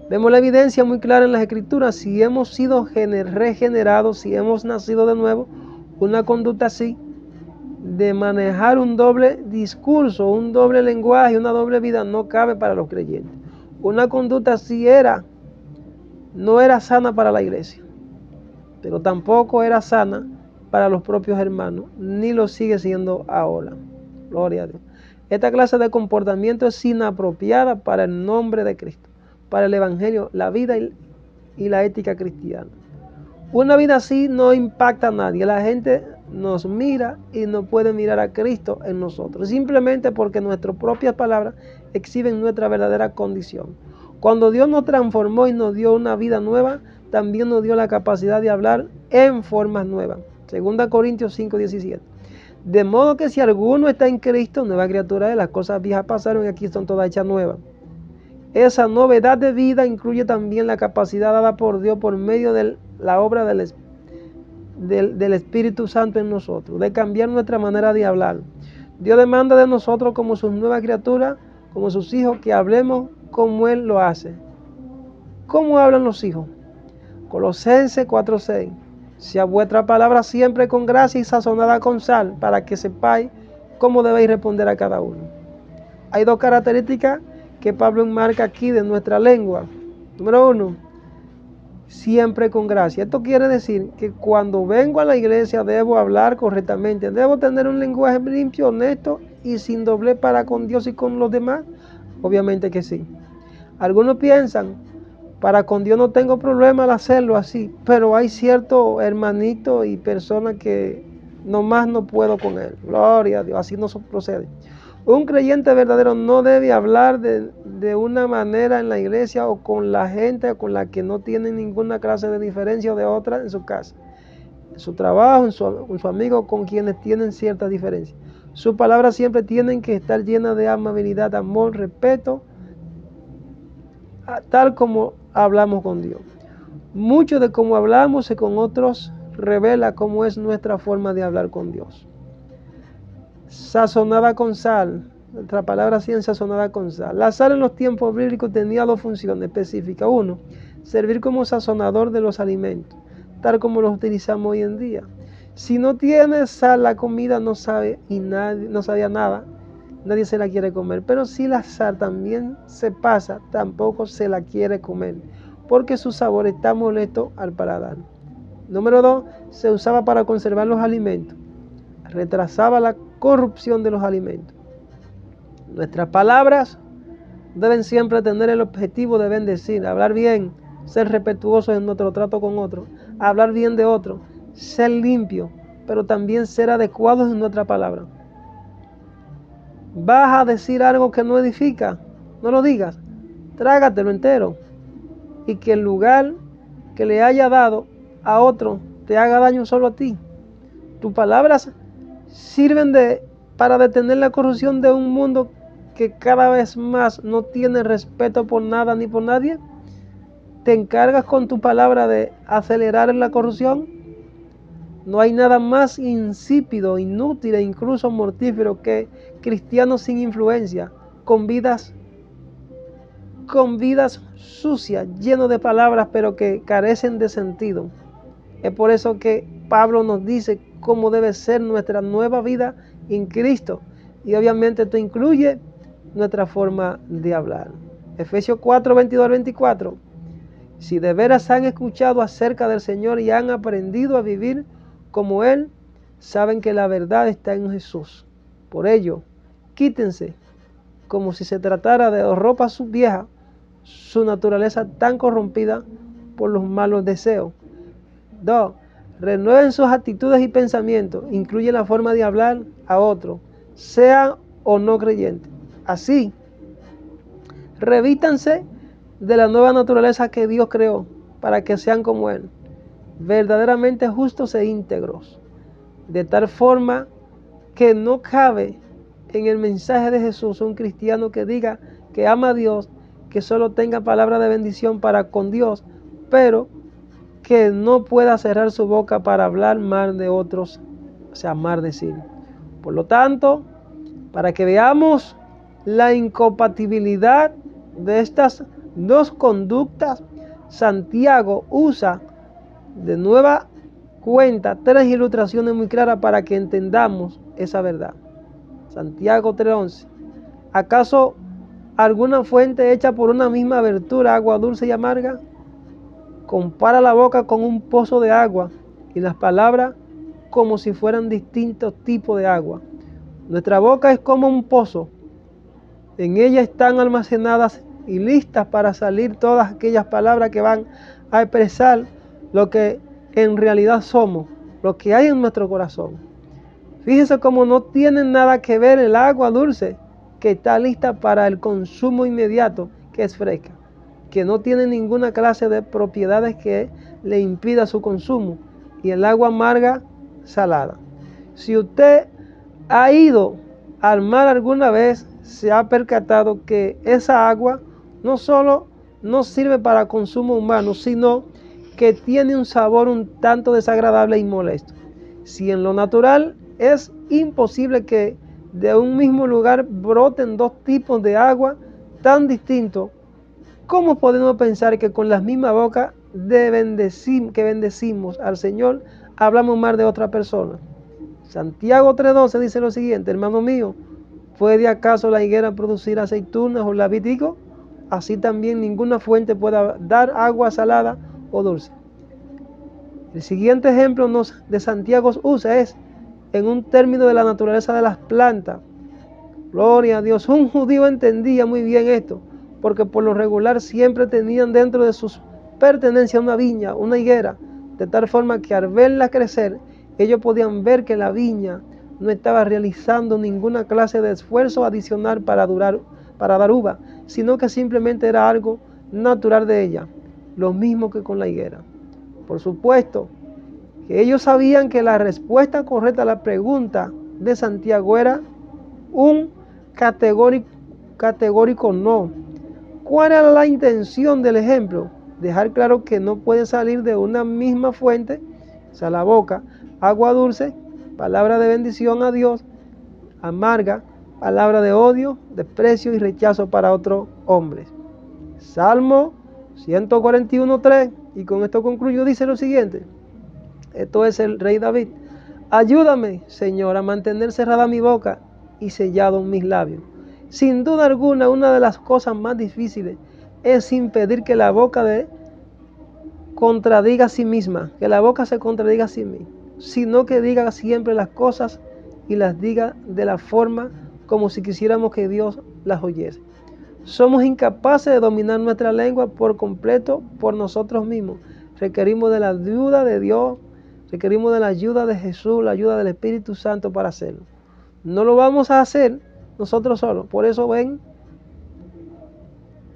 Vemos la evidencia muy clara en las Escrituras. Si hemos sido regenerados, si hemos nacido de nuevo, una conducta así, de manejar un doble discurso, un doble lenguaje, una doble vida, no cabe para los creyentes. Una conducta así no era sana para la iglesia, pero tampoco era sana para los propios hermanos, ni lo sigue siendo ahora. Gloria a Dios. Esta clase de comportamiento es inapropiada para el nombre de Cristo, para el Evangelio, la vida y la ética cristiana. Una vida así no impacta a nadie. La gente nos mira y no puede mirar a Cristo en nosotros, simplemente porque nuestras propias palabras exhiben nuestra verdadera condición. Cuando Dios nos transformó y nos dio una vida nueva, también nos dio la capacidad de hablar en formas nuevas. 2 Corintios 5:17. De modo que si alguno está en Cristo, nueva criatura es, las cosas viejas pasaron y aquí son todas hechas nuevas. Esa novedad de vida incluye también la capacidad dada por Dios por medio del la obra del Espíritu Santo en nosotros, de cambiar nuestra manera de hablar. Dios demanda de nosotros como sus nuevas criaturas, como sus hijos, que hablemos como Él lo hace. ¿Cómo hablan los hijos? Colosenses 4:6. Sea vuestra palabra siempre con gracia y sazonada con sal, para que sepáis cómo debéis responder a cada uno. Hay dos características que Pablo enmarca aquí de nuestra lengua. Número 1, siempre con gracia. Esto quiere decir que cuando vengo a la iglesia debo hablar correctamente, debo tener un lenguaje limpio, honesto y sin doblez para con Dios y con los demás. Obviamente que sí. Algunos piensan, para con Dios no tengo problema al hacerlo así, pero hay ciertos hermanitos y personas que nomás no puedo con él. Gloria a Dios, así no procede. Un creyente verdadero no debe hablar de una manera en la iglesia o con la gente con la que no tiene ninguna clase de diferencia o de otra en su casa, en su trabajo, en su amigo, con quienes tienen cierta diferencia. Sus palabras siempre tienen que estar llenas de amabilidad, amor, respeto, tal como hablamos con Dios. Mucho de cómo hablamos con otros revela cómo es nuestra forma de hablar con Dios. Sazonada con sal. Nuestra palabra así, sazonada con sal. La sal en los tiempos bíblicos tenía dos funciones específicas. 1, servir como sazonador de los alimentos, tal como los utilizamos hoy en día. Si no tiene sal, la comida no sabe y no sabía nada. Nadie se la quiere comer. Pero si la sal también se pasa, tampoco se la quiere comer, porque su sabor está molesto al paladar. Número 2, se usaba para conservar los alimentos. Retrasaba la corrupción de los alimentos. Nuestras palabras deben siempre tener el objetivo de bendecir, hablar bien, ser respetuosos en nuestro trato con otros, hablar bien de otros, ser limpios, pero también ser adecuados en nuestra palabra. ¿Vas a decir algo que no edifica? No lo digas, trágatelo entero, y que el lugar que le haya dado a otro te haga daño solo a ti. Tus palabras sirven para detener la corrupción de un mundo que cada vez más no tiene respeto por nada ni por nadie. ¿Te encargas con tu palabra de acelerar la corrupción? No hay nada más insípido, inútil e incluso mortífero que cristianos sin influencia, con vidas sucias, llenos de palabras, pero que carecen de sentido. Es por eso que Pablo nos dice cómo debe ser nuestra nueva vida en Cristo. Y obviamente esto incluye nuestra forma de hablar. Efesios 4, 22 al 24. Si de veras han escuchado acerca del Señor y han aprendido a vivir como Él, saben que la verdad está en Jesús. Por ello, quítense, como si se tratara de ropa vieja, su naturaleza tan corrompida por los malos deseos. 2. Renueven sus actitudes y pensamientos. Incluye la forma de hablar a otros, sean o no creyentes. Así, revístanse de la nueva naturaleza que Dios creó para que sean como Él, verdaderamente justos e íntegros, de tal forma que no cabe en el mensaje de Jesús un cristiano que diga que ama a Dios, que solo tenga palabra de bendición para con Dios, pero que no pueda cerrar su boca para hablar mal de otros, o sea, maldecir. Por lo tanto, para que veamos la incompatibilidad de estas dos conductas, Santiago usa de nueva cuenta 3 ilustraciones muy claras para que entendamos esa verdad. Santiago 3:11. ¿Acaso alguna fuente hecha por una misma abertura, agua dulce y amarga? Compara la boca con un pozo de agua y las palabras como si fueran distintos tipos de agua. Nuestra boca es como un pozo. En ella están almacenadas y listas para salir todas aquellas palabras que van a expresar lo que en realidad somos, lo que hay en nuestro corazón. Fíjense cómo no tiene nada que ver el agua dulce, que está lista para el consumo inmediato, que es fresca, que no tiene ninguna clase de propiedades que le impida su consumo, y el agua amarga, salada. Si usted ha ido al mar alguna vez, se ha percatado que esa agua no solo no sirve para consumo humano, sino que tiene un sabor un tanto desagradable y molesto. Si en lo natural es imposible que de un mismo lugar broten dos tipos de agua tan distintos, ¿cómo podemos pensar que con la misma boca que bendecimos al Señor, hablamos mal de otra persona? Santiago 3:12 dice lo siguiente: hermano mío, ¿puede acaso la higuera producir aceitunas o la vid higo? Así también ninguna fuente puede dar agua salada o dulce. El siguiente ejemplo de Santiago usa es en un término de la naturaleza de las plantas. Gloria a Dios. Un judío entendía muy bien esto, porque por lo regular siempre tenían dentro de sus pertenencias una viña, una higuera, de tal forma que al verla crecer, ellos podían ver que la viña no estaba realizando ninguna clase de esfuerzo adicional para dar uva, sino que simplemente era algo natural de ella, lo mismo que con la higuera. Por supuesto que ellos sabían que la respuesta correcta a la pregunta de Santiago era un categórico no. ¿Cuál era la intención del ejemplo? Dejar claro que no puede salir de una misma fuente, o sea, la boca, agua dulce, palabra de bendición a Dios, amarga, palabra de odio, desprecio y rechazo para otros hombres. Salmo 141:3, y con esto concluyo, dice lo siguiente. Esto es el rey David. Ayúdame, Señor, a mantener cerrada mi boca y sellado mis labios. Sin duda alguna, una de las cosas más difíciles es impedir que la boca contradiga a sí misma, que la boca se contradiga a sí misma, sino que diga siempre las cosas y las diga de la forma como si quisiéramos que Dios las oyese. Somos incapaces de dominar nuestra lengua por completo por nosotros mismos. Requerimos de la ayuda de Dios, requerimos de la ayuda de Jesús, la ayuda del Espíritu Santo para hacerlo. No lo vamos a hacer nosotros solos. Por eso ven,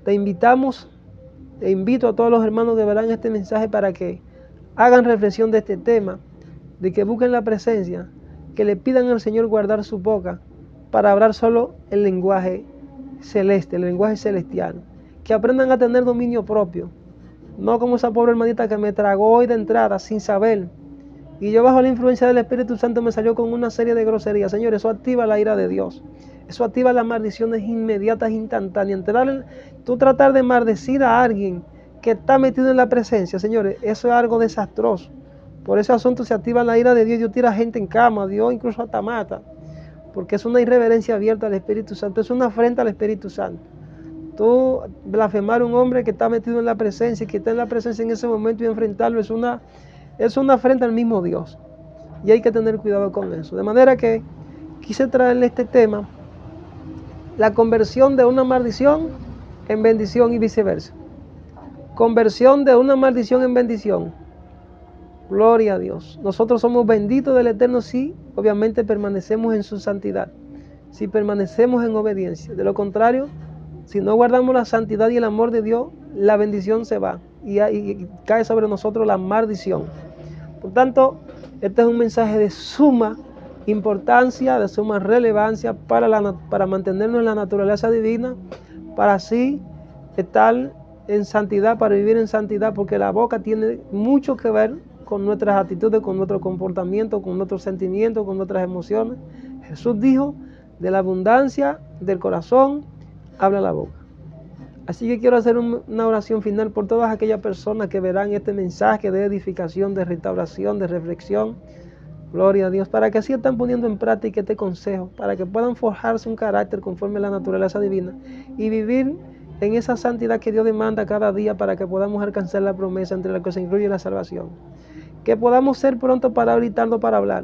te invito a todos los hermanos que verán este mensaje para que hagan reflexión de este tema, de que busquen la presencia, que le pidan al Señor guardar su boca para hablar solo el lenguaje celeste, el lenguaje celestial, que aprendan a tener dominio propio, no como esa pobre hermanita que me tragó hoy de entrada sin saber, y yo bajo la influencia del Espíritu Santo me salió con una serie de groserías. Señores, eso activa la ira de Dios, eso activa las maldiciones inmediatas, instantáneas. Tú tratar de maldecir a alguien que está metido en la presencia, señores, eso es algo desastroso. Por ese asunto se activa la ira de Dios. Dios tira gente en cama, Dios incluso hasta mata, porque es una irreverencia abierta al Espíritu Santo, es una afrenta al Espíritu Santo. Tú blasfemar a un hombre que está metido en la presencia y que está en la presencia en ese momento y enfrentarlo es una afrenta al mismo Dios. Y hay que tener cuidado con eso. De manera que quise traerle este tema, la conversión de una maldición en bendición y viceversa. Conversión de una maldición en bendición. Gloria a Dios. Nosotros somos benditos del Eterno si obviamente permanecemos en su santidad, si permanecemos en obediencia. De lo contrario, si no guardamos la santidad y el amor de Dios, la bendición se va y cae sobre nosotros la maldición. Por tanto, este es un mensaje de suma importancia, de suma relevancia para mantenernos en la naturaleza divina, para así estar en santidad, para vivir en santidad, porque la boca tiene mucho que ver con nuestras actitudes, con nuestro comportamiento, con nuestros sentimientos, con nuestras emociones. Jesús dijo, de la abundancia del corazón habla la boca. Así que quiero hacer una oración final por todas aquellas personas que verán este mensaje de edificación, de restauración, de reflexión. Gloria a Dios, para que así estén poniendo en práctica este consejo, para que puedan forjarse un carácter conforme a la naturaleza divina y vivir en esa santidad que Dios demanda cada día para que podamos alcanzar la promesa entre la que se incluye la salvación. Que podamos ser pronto para hablar y tardo para hablar.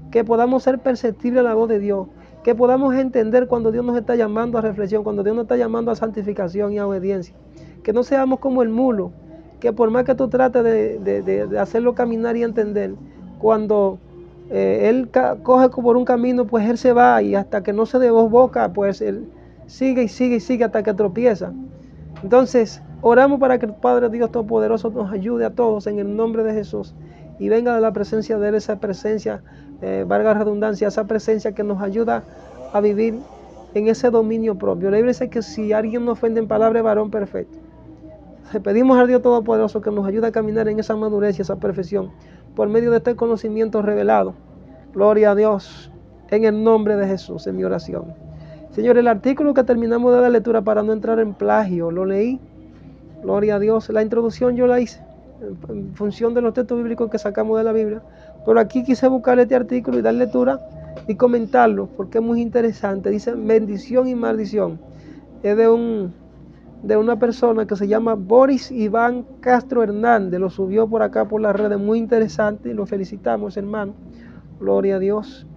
Que podamos ser perceptibles a la voz de Dios. Que podamos entender cuando Dios nos está llamando a reflexión, cuando Dios nos está llamando a santificación y a obediencia. Que no seamos como el mulo, que por más que tú trates de hacerlo caminar y entender, cuando él coge por un camino, pues él se va, y hasta que no se desboca, pues él sigue y sigue y sigue hasta que tropieza. Entonces, oramos para que el Padre Dios Todopoderoso nos ayude a todos en el nombre de Jesús y venga de la presencia de Él, esa presencia, valga la redundancia, esa presencia que nos ayuda a vivir en ese dominio propio. La Biblia dice que si alguien nos ofende en palabra, es varón perfecto. Le pedimos al Dios Todopoderoso que nos ayude a caminar en esa madurez y esa perfección por medio de este conocimiento revelado. Gloria a Dios, en el nombre de Jesús, en mi oración. Señor, el artículo que terminamos de dar lectura para no entrar en plagio, lo leí. Gloria a Dios. La introducción yo la hice en función de los textos bíblicos que sacamos de la Biblia. Pero aquí quise buscar este artículo y dar lectura y comentarlo porque es muy interesante. Dice bendición y maldición. Es de una persona que se llama Boris Iván Castro Hernández. Lo subió por acá por las redes. Muy interesante y lo felicitamos, hermano. Gloria a Dios.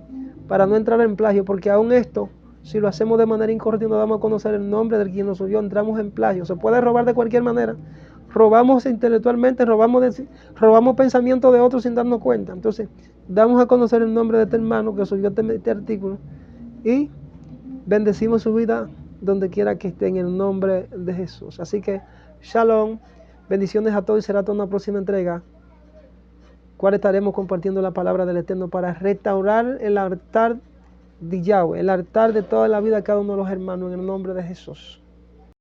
Para no entrar en plagio, porque aún esto, si lo hacemos de manera incorrecta y no damos a conocer el nombre del quien nos subió, entramos en plagio. Se puede robar de cualquier manera. Robamos intelectualmente, robamos pensamientos de otros sin darnos cuenta. Entonces, damos a conocer el nombre de este hermano que subió este artículo y bendecimos su vida donde quiera que esté en el nombre de Jesús. Así que, shalom, bendiciones a todos y será hasta una próxima entrega, cual estaremos compartiendo la palabra del Eterno para restaurar el altar de Yahweh, el altar de toda la vida de cada uno de los hermanos en el nombre de Jesús.